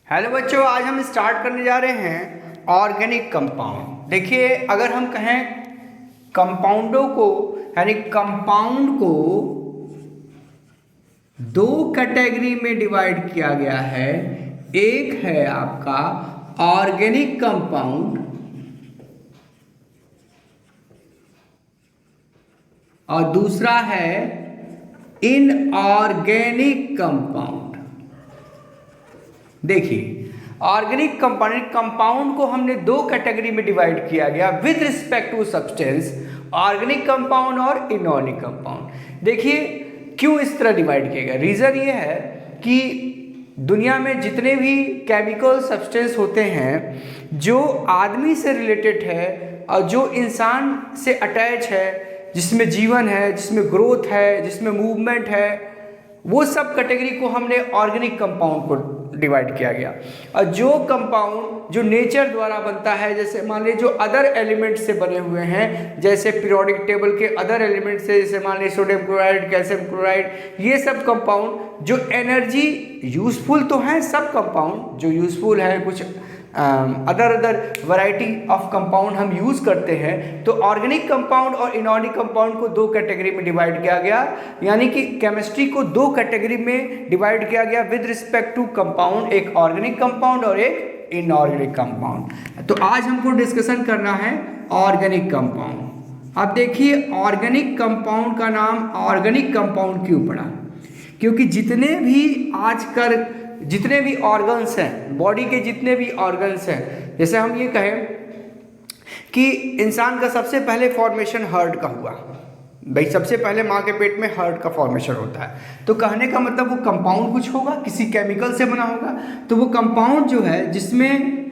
Hello बच्चों, आज हम स्टार्ट करने जा रहे हैं ऑर्गेनिक कंपाउंड। देखिए, अगर हम कहें कंपाउंडों को यानी कंपाउंड को दो कैटेगरी में डिवाइड किया गया है। एक है आपका ऑर्गेनिक कंपाउंड और दूसरा है इनऑर्गेनिक कंपाउंड। देखिए, ऑर्गेनिक कंपाउंड को हमने दो कैटेगरी में डिवाइड किया गया with respect to substance, organic compound और इनऑर्गेनिक कंपाउंड। देखिए, क्यों इस तरह डिवाइड किया गया? रीज़न ये है कि दुनिया में जितने भी केमिकल सब्सटेंस होते हैं जो आदमी से रिलेटेड है और जो इंसान से अटैच है, जिसमें जीवन है, जिसमें ग्रोथ है, जिसमें मूवमेंट है, वो सब कैटेगरी को हमने ऑर्गेनिक कंपाउंड को डिवाइड किया गया। और जो कंपाउंड जो नेचर द्वारा बनता है, जैसे मान लीजिए जो अदर एलिमेंट से बने हुए हैं, जैसे पीरियोडिक टेबल के अदर एलिमेंट से, जैसे मान लीजिए सोडियम क्लोराइड, कैल्शियम क्लोराइड, ये सब कंपाउंड जो एनर्जी यूजफुल तो हैं, सब कंपाउंड जो यूजफुल है, कुछ अदर वैरायटी ऑफ कंपाउंड हम यूज़ करते हैं। तो ऑर्गेनिक कंपाउंड और इनऑर्गेनिक कंपाउंड को दो कैटेगरी में डिवाइड किया गया, यानी कि केमिस्ट्री को दो कैटेगरी में डिवाइड किया गया विद रिस्पेक्ट टू कंपाउंड, एक ऑर्गेनिक कंपाउंड और एक इनऑर्गेनिक कंपाउंड। तो आज हमको डिस्कशन करना है ऑर्गेनिक कंपाउंड। अब देखिए, ऑर्गेनिक कंपाउंड का नाम ऑर्गेनिक कंपाउंड क्यों पड़ा? क्योंकि जितने भी ऑर्गन्स हैं, बॉडी के जितने भी ऑर्गन्स हैं, जैसे हम ये कहें कि इंसान का सबसे पहले फॉर्मेशन हार्ट का हुआ भाई, सबसे पहले माँ के पेट में हार्ट का फॉर्मेशन होता है। तो कहने का मतलब वो कंपाउंड कुछ होगा, किसी केमिकल से बना होगा। तो वो कंपाउंड जो है जिसमें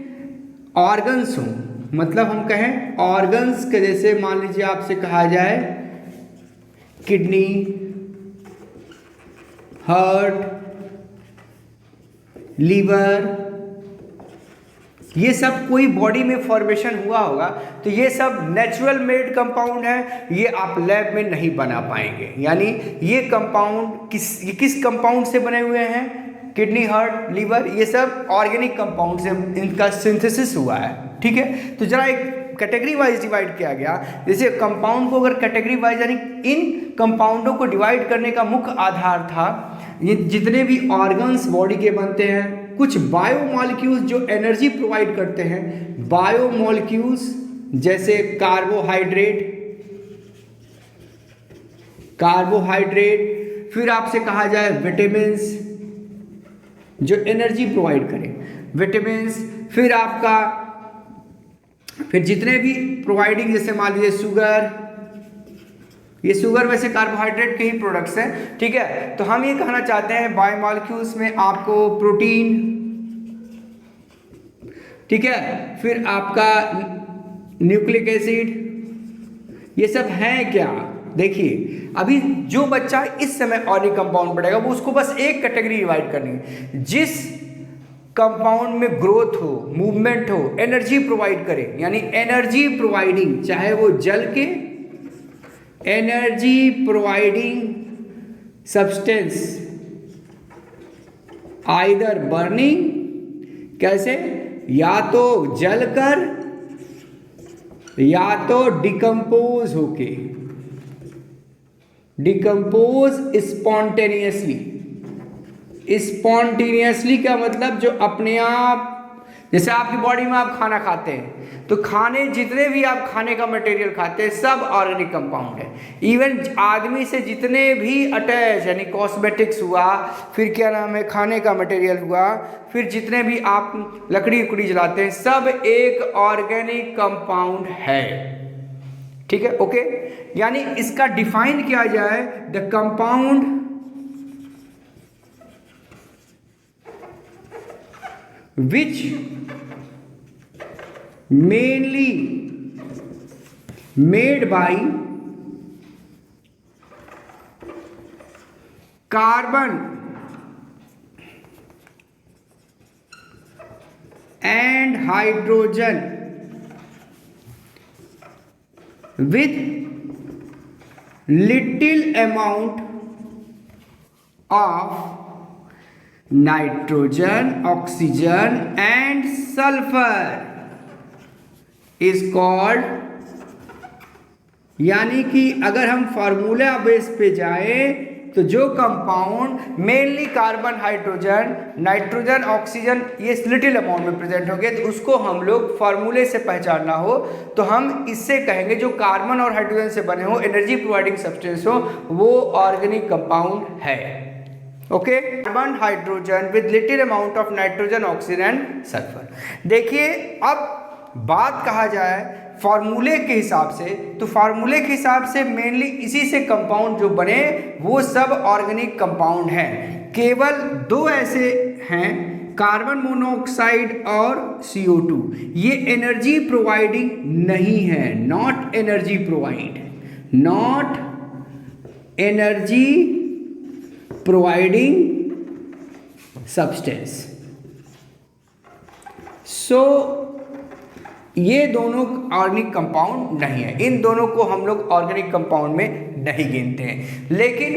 ऑर्गन्स हो, मतलब हम कहें ऑर्गन्स के, जैसे मान लीजिए आपसे कहा जाए किडनी, हार्ट, लीवर, ये सब कोई बॉडी में फॉर्मेशन हुआ होगा, तो ये सब नेचुरल मेड कंपाउंड है, ये आप लैब में नहीं बना पाएंगे। यानी ये कंपाउंड किस कंपाउंड से बने हुए हैं? किडनी, हार्ट, लीवर, ये सब ऑर्गेनिक कंपाउंड से इनका सिंथेसिस हुआ है। ठीक है, तो जरा एक कैटेगरी वाइज डिवाइड किया गया। जैसे कंपाउंड को अगर कैटेगरी वाइज, यानी इन कंपाउंडों को डिवाइड करने का मुख्य आधार था, ये जितने भी ऑर्गन्स बॉडी के बनते हैं, कुछ बायोमॉलिक्यूल्स जो एनर्जी प्रोवाइड करते हैं, बायोमॉलिक्यूल्स जैसे कार्बोहाइड्रेट, फिर आपसे कहा जाए विटामिन्स जो एनर्जी प्रोवाइड करें, विटामिन्स, फिर जितने भी प्रोवाइडिंग, जैसे मान लीजिए शुगर, ये शुगर वैसे कार्बोहाइड्रेट के ही प्रोडक्ट्स हैं। ठीक है, तो हम ये कहना चाहते हैं बायोमॉलिक्यूल्स में आपको प्रोटीन, ठीक है, फिर आपका न्यूक्लिक एसिड, ये सब हैं क्या? देखिए, अभी जो बच्चा इस समय ऑर्गेनिक कंपाउंड पढ़ेगा वो उसको बस एक कैटेगरी डिवाइड करनी है, जिस कंपाउंड में ग्रोथ हो, मूवमेंट हो, एनर्जी प्रोवाइड करे, यानी एनर्जी प्रोवाइडिंग, चाहे वो जल के energy providing substance, either burning, कैसे, या तो जलकर या तो डिकम्पोज होके, डिकम्पोज स्पॉन्टेनियसली का मतलब जो अपने आप, जैसे आपकी बॉडी में आप खाना खाते हैं, तो खाने जितने भी आप खाने का मटेरियल खाते हैं सब ऑर्गेनिक कंपाउंड है। इवन आदमी से जितने भी अटैच, यानी कॉस्मेटिक्स हुआ, फिर क्या नाम है, खाने का मटेरियल हुआ, फिर जितने भी आप लकड़ी उकड़ी जलाते हैं, सब एक ऑर्गेनिक कंपाउंड है। ठीक है, ओके। यानी इसका डिफाइन किया जाए, the compound which mainly made by carbon and hydrogen with little amount of nitrogen, oxygen and sulphur is called, यानी कि अगर हम फार्मूला बेस पे जाएं तो जो compound mainly carbon, hydrogen, nitrogen, oxygen ये लिटिल अमाउंट में प्रेजेंट होंगे, तो उसको हम लोग फार्मूले से पहचानना हो तो हम इससे कहेंगे जो कार्बन और हाइड्रोजन से बने हो, एनर्जी प्रोवाइडिंग सब्सटेंस हो, वो ऑर्गेनिक कंपाउंड है। Okay, carbon, hydrogen with little amount of nitrogen, oxygen and sulphur. देखिए अब बात कहा जाए फार्मूले के हिसाब से, तो फार्मूले के हिसाब से मेनली इसी से कंपाउंड जो बने वो सब ऑर्गेनिक कंपाउंड हैं। केवल दो ऐसे हैं, कार्बन मोनोऑक्साइड और CO2, ये एनर्जी प्रोवाइडिंग नहीं है, not energy provide, not energy providing substance. So ये दोनों ऑर्गेनिक कंपाउंड नहीं है, इन दोनों को हम लोग ऑर्गेनिक कंपाउंड में नहीं गिनते हैं। लेकिन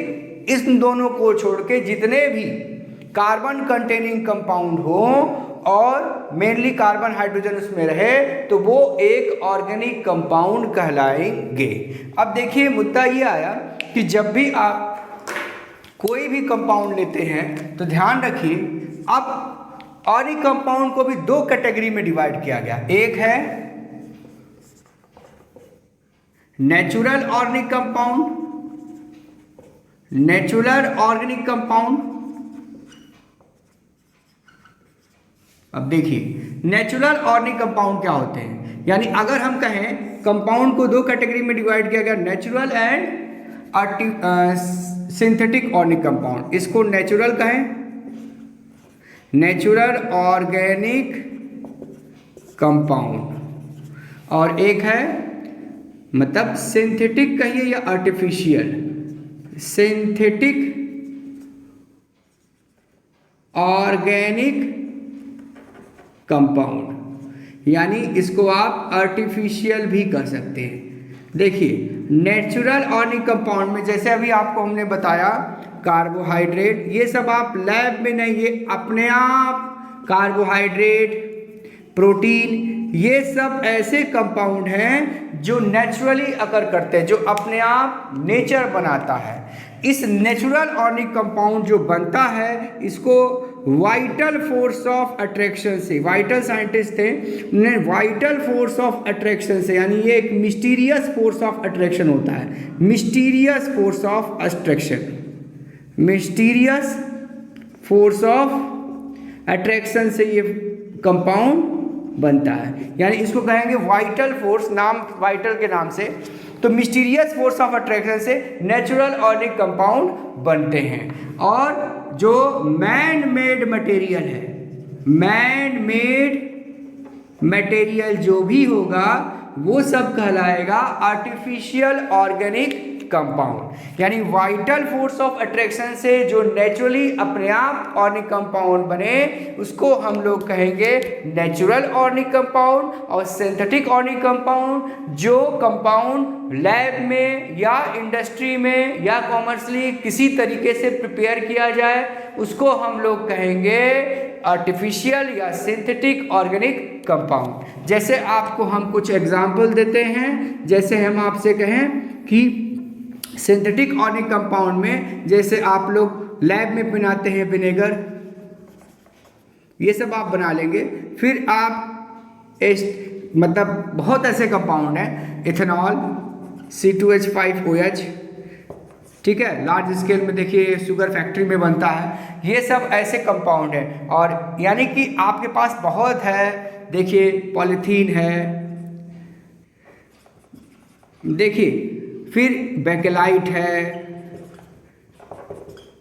इन दोनों को छोड़ के जितने भी कार्बन कंटेनिंग कंपाउंड हो और मेनली कार्बन, हाइड्रोजन उसमें रहे, तो वो एक ऑर्गेनिक कंपाउंड कहलाएंगे। अब देखिए मुद्दा ये आया कि जब भी आप कोई भी कंपाउंड लेते हैं तो ध्यान रखिए, अब ऑर्गेनिक कंपाउंड को भी दो कैटेगरी में डिवाइड किया गया। एक है natural organic compound, natural organic compound. अब देखिए नेचुरल ऑर्गेनिक कंपाउंड क्या होते हैं, यानी अगर हम कहें कंपाउंड को दो कैटेगरी में डिवाइड किया गया, natural and synthetic organic compound. इसको नेचुरल कहें, नेचुरल ऑर्गेनिक कंपाउंड, और एक है मतलब सिंथेटिक कहिए या आर्टिफिशियल, सिंथेटिक ऑर्गेनिक कंपाउंड, यानी इसको आप आर्टिफिशियल भी कह सकते हैं। देखिए नेचुरल ऑर्गेनिक कंपाउंड में जैसे अभी आपको हमने बताया कार्बोहाइड्रेट, ये सब आप लैब में नहीं, ये अपने आप कार्बोहाइड्रेट, प्रोटीन, ये सब ऐसे कंपाउंड हैं जो नेचुरली अकर करते हैं, जो अपने आप नेचर बनाता है। इस नेचुरल ऑर्गेनिक कंपाउंड जो बनता है इसको वाइटल फोर्स ऑफ अट्रैक्शन से, वाइटल साइंटिस्ट थे, उन्होंने वाइटल फोर्स ऑफ अट्रैक्शन से, यानी ये एक मिस्टीरियस फोर्स ऑफ अट्रैक्शन होता है, mysterious force of attraction, mysterious force of attraction से ये कंपाउंड बनता है, यानी इसको कहेंगे वाइटल फोर्स, नाम वाइटल के नाम से। तो मिस्टीरियस फोर्स ऑफ अट्रैक्शन से नेचुरल ऑर्गेनिक कंपाउंड बनते हैं। और जो मैन मेड मटेरियल है, मैन मेड मटेरियल जो भी होगा वो सब कहलाएगा आर्टिफिशियल ऑर्गेनिक कंपाउंड, यानी वाइटल फोर्स ऑफ अट्रैक्शन से जो नेचुरली अपने आप ऑर्गेनिक कंपाउंड बने उसको हम लोग कहेंगे नेचुरल ऑर्गेनिक कंपाउंड। और सिंथेटिक ऑर्गेनिक कंपाउंड जो कंपाउंड लैब में या इंडस्ट्री में या कॉमर्शियली किसी तरीके से प्रिपेयर किया जाए उसको हम लोग कहेंगे आर्टिफिशियल या सिंथेटिक ऑर्गेनिक कंपाउंड। जैसे आपको हम कुछ एग्जाम्पल देते हैं, जैसे हम आपसे कहें कि सिंथेटिक ऑर्गेनिक कंपाउंड में जैसे आप लोग लैब में बनाते हैं विनेगर, ये सब आप बना लेंगे। फिर आप मतलब बहुत ऐसे कंपाउंड हैं, इथेनॉल, C2H5OH, ठीक है, लार्ज स्केल में देखिए शुगर फैक्ट्री में बनता है, ये सब ऐसे कंपाउंड हैं। और यानी कि आपके पास बहुत है, देखिए पॉलीथीन है, देखिए फिर बेकेलाइट है,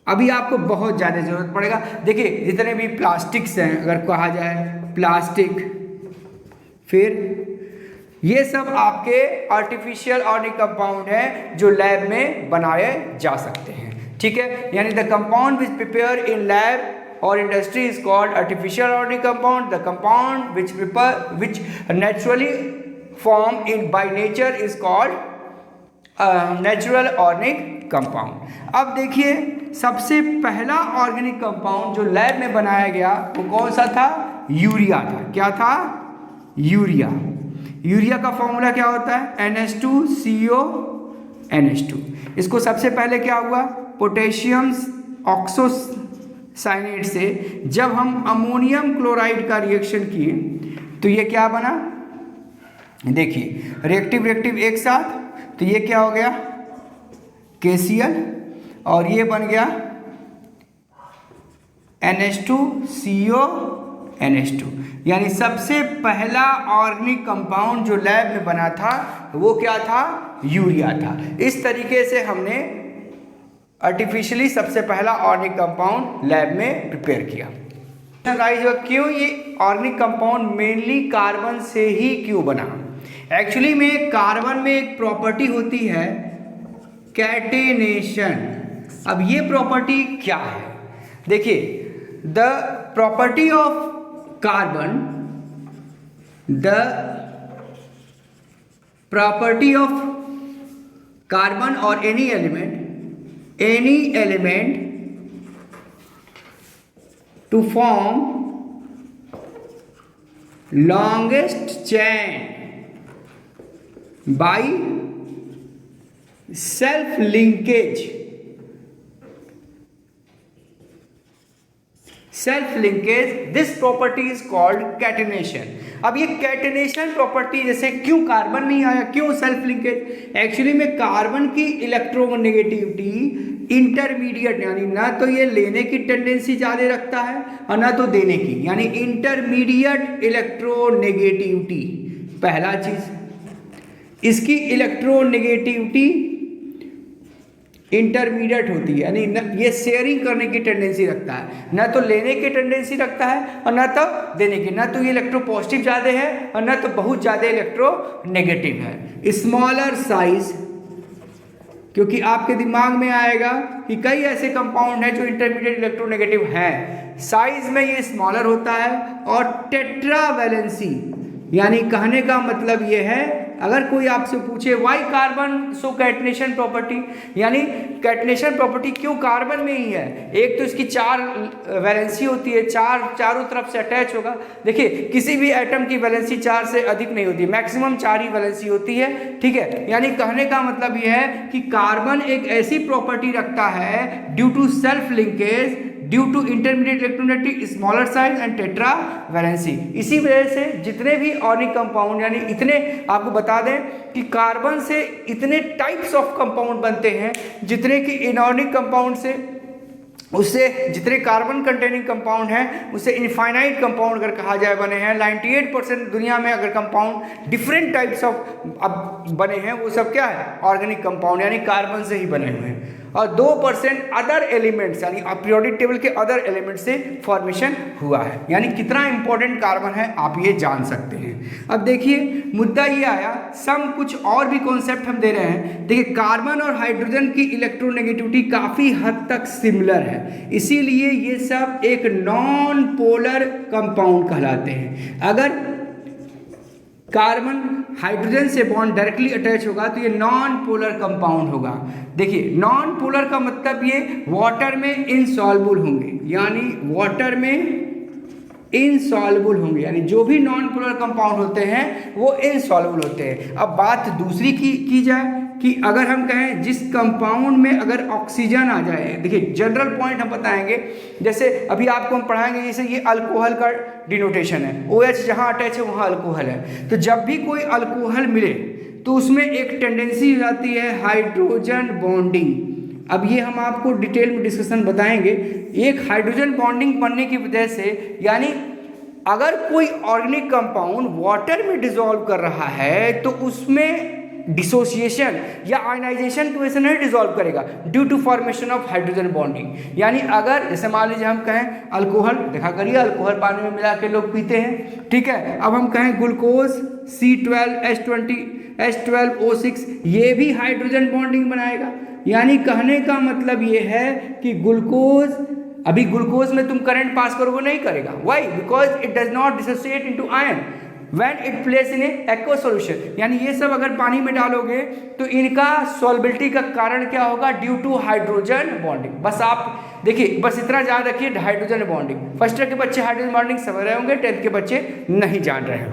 अभी आपको बहुत ज़्यादा ज़रूरत पड़ेगा। देखिए जितने भी प्लास्टिक्स हैं, अगर कहा जाए प्लास्टिक, फिर ये सब आपके आर्टिफिशियल ऑर्गेनिक कंपाउंड हैं जो लैब में बनाए जा सकते हैं, ठीक है। यानी the compound which prepare in lab और industry is called artificial organic compound. The compound which naturally form in by nature is called natural organic compound. अब देखिए सबसे पहला ऑर्गेनिक कंपाउंड जो लैब में बनाया गया वो कौन सा था? यूरिया था। क्या था? यूरिया। यूरिया का फॉर्मूला क्या होता है? NH2CO NH2। इसको सबसे पहले क्या हुआ? पोटेशियम ऑक्सोसाइनेट से जब हम अमोनियम क्लोराइड का रिएक्शन किए तो ये क्या बना? देखिए रिएक्टिव एक साथ, तो ये क्या हो गया? KCl, और ये बन गया NH2CO NH2। यानी सबसे पहला ऑर्गेनिक कंपाउंड जो लैब में बना था वो क्या था? यूरिया था। इस तरीके से हमने आर्टिफिशियली सबसे पहला ऑर्गेनिक कंपाउंड लैब में प्रिपेयर किया। क्यों ये ऑर्गेनिक कंपाउंड मेनली कार्बन से ही क्यों बना? एक्चुअली में कार्बन में एक प्रॉपर्टी होती है कैटेनेशन। अब ये प्रॉपर्टी क्या है? देखिए the property of carbon, the property of carbon और any element to form longest chain by self linkage this property is called catenation। अब ये कैटेनेशन प्रॉपर्टी जैसे क्यों कार्बन नहीं आया, क्यों सेल्फ लिंकेज? एक्चुअली में कार्बन की इलेक्ट्रोनेगेटिविटी इंटरमीडिएट, यानी ना तो ये लेने की टेंडेंसी ज़्यादा रखता है और ना तो देने की, यानी इंटरमीडिएट इलेक्ट्रोनेगेटिविटी। पहला चीज इसकी इलेक्ट्रोनेगेटिविटी इंटरमीडिएट होती है, यानी ये शेयरिंग करने की टेंडेंसी रखता है, ना तो लेने की टेंडेंसी रखता है और ना तो देने की, ना तो ये इलेक्ट्रो पॉजिटिव ज़्यादा है और ना तो बहुत ज़्यादा इलेक्ट्रो नेगेटिव है। स्मॉलर साइज, क्योंकि आपके दिमाग में आएगा कि कई ऐसे कंपाउंड हैं जो इंटरमीडिएट इलेक्ट्रोनेगेटिव हैं, साइज में ये स्मॉलर होता है। और टेट्रावैलेंसी, यानी कहने का मतलब ये है अगर कोई आपसे पूछे why carbon so catenation property, यानी कैटनेशन प्रॉपर्टी क्यों कार्बन में ही है? एक तो इसकी 4 वैलेंसी होती है, चारों तरफ से अटैच होगा। देखिए किसी भी एटम की वैलेंसी 4 से अधिक नहीं होती, मैक्सिमम 4 ही वैलेंसी होती है, ठीक है। यानी कहने का मतलब यह है कि कार्बन एक ऐसी प्रॉपर्टी रखता है due to self linkage, due to intermediate electronegative, smaller size and tetra valency. इसी वजह से जितने भी ऑर्गेनिक कंपाउंड, यानी इतने आपको बता दें कि कार्बन से इतने टाइप्स ऑफ कंपाउंड बनते हैं जितने कि इनऑर्गेनिक कंपाउंड से, उससे जितने कार्बन कंटेनिंग कंपाउंड हैं उससे इनफाइनाइट कंपाउंड अगर कहा जाए बने हैं। 98% दुनिया में अगर कंपाउंड डिफरेंट टाइप्स ऑफ अब बने हैं वो सब क्या है? ऑर्गेनिक कंपाउंड, यानी कार्बन से ही बने हुए हैं। और 2% अदर एलिमेंट्स, यानी पीरियोडिक टेबल के अदर एलिमेंट से फॉर्मेशन हुआ है। यानी कितना इंपॉर्टेंट कार्बन है आप ये जान सकते हैं। अब देखिए मुद्दा ये आया, सम कुछ और भी कॉन्सेप्ट हम दे रहे हैं। देखिए कार्बन और हाइड्रोजन की इलेक्ट्रोनेगेटिविटी काफ़ी हद तक सिमिलर है, इसीलिए ये सब एक नॉन पोलर कंपाउंड कहलाते हैं। अगर कार्बन हाइड्रोजन से बॉन्ड डायरेक्टली अटैच होगा तो ये नॉन पोलर कंपाउंड होगा। देखिए नॉन पोलर का मतलब ये वाटर में इनसॉल्युबल होंगे, यानी वाटर में इनसॉल्युबल होंगे, यानी जो भी नॉन पोलर कंपाउंड होते हैं वो इनसॉल्युबल होते हैं। अब बात दूसरी की जाए कि अगर हम कहें जिस कंपाउंड में अगर ऑक्सीजन आ जाए, देखिए जनरल पॉइंट हम बताएंगे, जैसे अभी आपको हम पढ़ाएंगे, जैसे ये अल्कोहल का डिनोटेशन है, OH जहाँ अटैच है वहाँ अल्कोहल है। तो जब भी कोई अल्कोहल मिले तो उसमें एक टेंडेंसी हो जाती है हाइड्रोजन बॉन्डिंग। अब ये हम आपको डिटेल में डिस्कशन बताएंगे। एक हाइड्रोजन बॉन्डिंग बनने की वजह से, यानी अगर कोई ऑर्गेनिक कंपाउंड वाटर में डिसॉल्व कर रहा है तो उसमें डिसोसिएशन या आयनाइजेशन की वजह से नहीं डिसॉल्व करेगा, due to formation of hydrogen bonding. यानी अगर जैसे मान लीजिए हम कहें अल्कोहल, देखा करिए अल्कोहल पानी में मिला के लोग पीते हैं, ठीक है। अब हम कहें ग्लूकोज C12H12O6, ये भी हाइड्रोजन बॉन्डिंग बनाएगा। यानी कहने का मतलब ये है कि ग्लूकोज, अभी ग्लूकोज में तुम करंट पास करोगे नहीं करेगा, why? Because it does not dissociate into ion. When it place in aqua solution, यानी ये सब अगर पानी में डालोगे तो इनका सॉल्बिलिटी का कारण क्या होगा, ड्यू टू हाइड्रोजन बॉन्डिंग। बस आप देखिए, बस इतना याद रखिए, हाइड्रोजन बॉन्डिंग। फर्स्ट ईयर के बच्चे हाइड्रोजन बॉन्डिंग समझ रहे होंगे, 10th के बच्चे नहीं जान रहे हैं,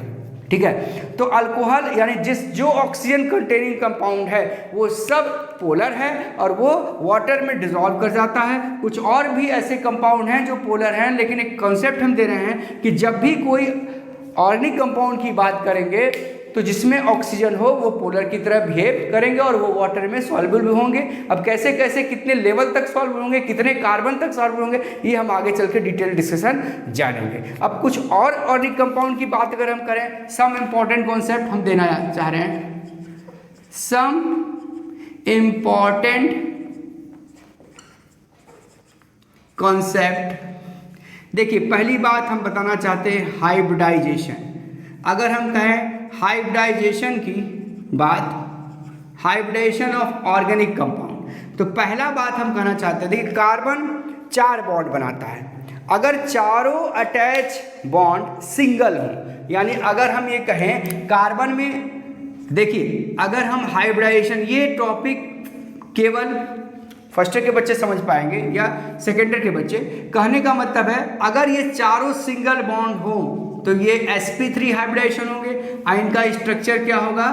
ठीक है। तो अल्कोहल यानी जो ऑक्सीजन कंटेनिंग कंपाउंड है वो सब पोलर है और वो वाटर में डिसॉल्व कर जाता है। कुछ और भी ऐसे कंपाउंड हैं जो पोलर हैं, लेकिन एक कॉन्सेप्ट हम दे रहे हैं कि जब भी कोई ऑर्गेनिक कंपाउंड की बात करेंगे तो जिसमें ऑक्सीजन हो वो पोलर की तरह बिहेव करेंगे और वो वाटर में सॉल्युबल भी होंगे। अब कैसे कैसे कितने लेवल तक सॉल्व होंगे, कितने कार्बन तक सॉल्व होंगे, ये हम आगे चल के डिटेल डिस्कशन जानेंगे। अब कुछ और ऑर्गेनिक कंपाउंड की बात अगर हम करें, सम इम्पॉर्टेंट कॉन्सेप्ट हम देना चाह रहे हैं, सम इम्पॉर्टेंट कॉन्सेप्ट। देखिए, पहली बात हम बताना चाहते हैं हाइब्रिडाइजेशन। अगर हम कहें हाइब्रिडाइजेशन की बात, हाइब्रिडाइजेशन ऑफ ऑर्गेनिक कंपाउंड, तो पहला बात हम कहना चाहते हैं, देखिए कार्बन 4 बॉन्ड बनाता है। अगर चारों अटैच बॉन्ड सिंगल हो, यानी अगर हम ये कहें कार्बन में, देखिए अगर हम हाइब्रिडाइजेशन, ये टॉपिक केवल फर्स्ट ईयर के बच्चे समझ पाएंगे या सेकेंड ईयर के बच्चे, कहने का मतलब है अगर ये चारों सिंगल बॉन्ड हो तो ये sp3 हाइब्रिडाइजेशन होंगे। इनका स्ट्रक्चर क्या होगा,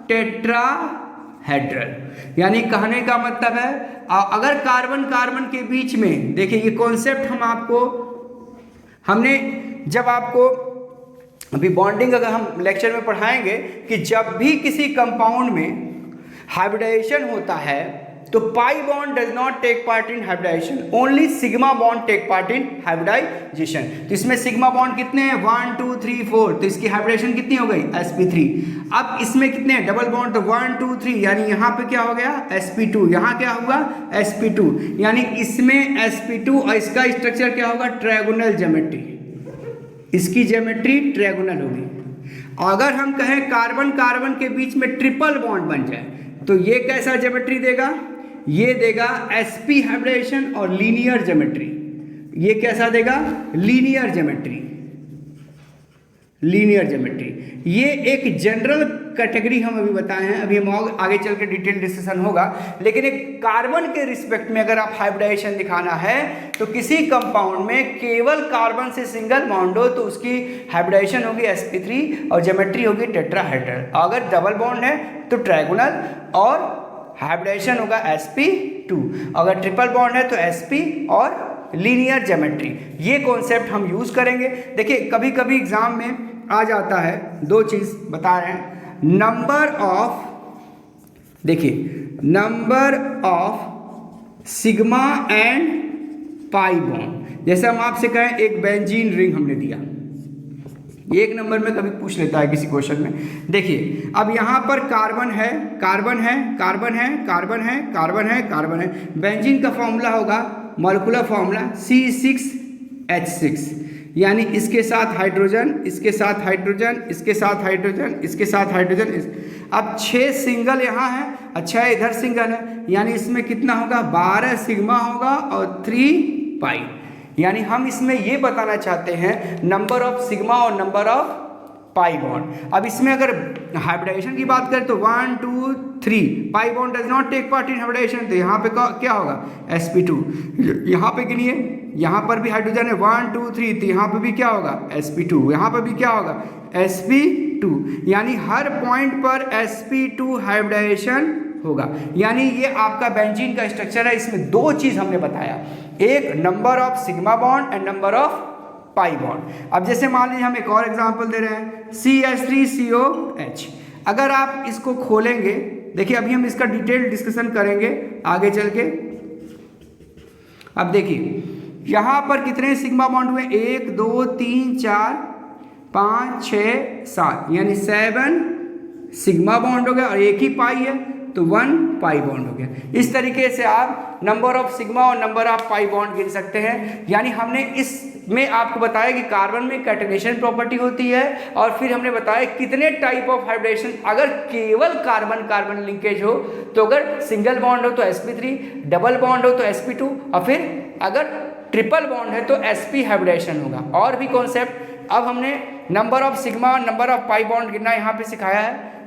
टेट्राहेड्रल। यानी कहने का मतलब है अगर कार्बन कार्बन के बीच में, देखिए ये कॉन्सेप्ट हमने जब आपको अभी बॉन्डिंग अगर हम लेक्चर में पढ़ाएंगे कि जब भी किसी कंपाउंड में हाइब्रिडाइजेशन होता है तो pi bond does not take part in hybridization, only sigma bond take part in hybridization. तो इसमें सिग्मा बॉन्ड कितने हैं, 1 2 3 4, तो इसकी हाइब्रिडाइजेशन कितनी हो गई, sp3। अब इसमें कितने हैं डबल बॉन्ड, तो 1 2 3, यानी यहाँ पे क्या हो गया sp2, यहाँ क्या हुआ sp2, यानी इसमें sp2 और इसका स्ट्रक्चर क्या होगा, ट्रायगोनल ज्योमेट्री, इसकी ज्योमेट्री ट्रायगोनल होगी। अगर हम कहें कार्बन कार्बन के बीच में ट्रिपल बॉन्ड बन जाए तो ये कैसा ज्योमेट्री देगा, ये देगा sp हाइब्रिडाइजेशन और लीनियर ज्योमेट्री। ये कैसा देगा, लीनियर ज्योमेट्री, लीनियर ज्योमेट्री। ये एक जनरल कैटेगरी हम अभी बताए हैं, अभी हम आगे चल के डिटेल डिस्कशन होगा। लेकिन एक कार्बन के रिस्पेक्ट में अगर आप हाइब्रिडाइजेशन दिखाना है तो किसी कंपाउंड में केवल कार्बन से सिंगल बॉन्ड हो तो उसकी हाइब्रिडाइजेशन होगी sp3 और ज्योमेट्री होगी टेट्राहेड्रल। अगर डबल बॉन्ड है तो ट्रायगोनल और हाइब्रिडाइजेशन होगा sp2, अगर ट्रिपल बॉन्ड है तो sp और लीनियर ज्योमेट्री। ये कॉन्सेप्ट हम यूज करेंगे। देखिए कभी कभी एग्जाम में आ जाता है, दो चीज बता रहे हैं, नंबर ऑफ, देखिए number of sigma and pi bond. जैसे हम आपसे कहें एक बेंजीन रिंग हमने दिया, एक नंबर में कभी पूछ लेता है किसी क्वेश्चन में। देखिए अब यहाँ पर कार्बन है, कार्बन है, कार्बन है, कार्बन है, कार्बन है, कार्बन है। बेंजीन का फॉर्मूला होगा, मॉलिक्यूलर फॉर्मूला C6H6, यानी इसके साथ हाइड्रोजन, इसके साथ हाइड्रोजन, इसके साथ हाइड्रोजन, इसके साथ हाइड्रोजन। अब 6 सिंगल यहाँ है, अच्छा इधर सिंगल है, यानी इसमें कितना होगा, 12 सिग्मा होगा और 3 पाई। यानी हम इसमें ये बताना चाहते हैं नंबर ऑफ सिग्मा और नंबर ऑफ पाई बॉन्ड। अब इसमें अगर हाइब्रिडाइजेशन की बात करें तो 1 2 3, pi bond does not take part in hybridization, तो यहाँ पे क्या होगा sp2। यहाँ पे गिनिए, यहाँ पर भी हाइड्रोजन है 1 2 3, तो यहाँ पे भी क्या होगा sp2, यहाँ पे भी क्या होगा sp2, यानी हर पॉइंट पर sp2 हाइब्रिडाइजेशन होगा। यानी ये आपका बेंजीन का स्ट्रक्चर है। इसमें दो चीज हमने बताया, एक number of sigma bond and number of pi bond. अब जैसे मान लीजिए हम एक और एग्जांपल दे रहे हैं CH3COH। अगर आप इसको खोलेंगे, देखिए अभी हम इसका डिटेल डिस्कशन करेंगे आगे चल के। अब देखिए यहाँ पर कितने सिग्मा बॉन्ड हुए, 1 2 3 4 5 6 7, यानी 7 सिग्मा बॉन्ड हो गया और एक ही पाई है तो 1 पाई बॉन्ड हो गया। इस तरीके से आप नंबर ऑफ सिग्मा और नंबर ऑफ पाई बॉन्ड गिन सकते हैं। यानी हमने इसमें आपको बताया कि कार्बन में कैटेनेशन प्रॉपर्टी होती है और फिर हमने बताया कितने टाइप ऑफ हाइब्रिडेशन। अगर केवल कार्बन कार्बन लिंकेज हो तो अगर सिंगल बॉन्ड हो तो sp3, डबल बॉन्ड हो तो sp2 और फिर अगर ट्रिपल बॉन्ड है तो sp हाइब्रिडेशन होगा। और भी कॉन्सेप्ट अब हमने नंबर ऑफ सिग्मा और नंबर ऑफ पाई बॉन्ड गिनना यहाँ पे सिखाया है।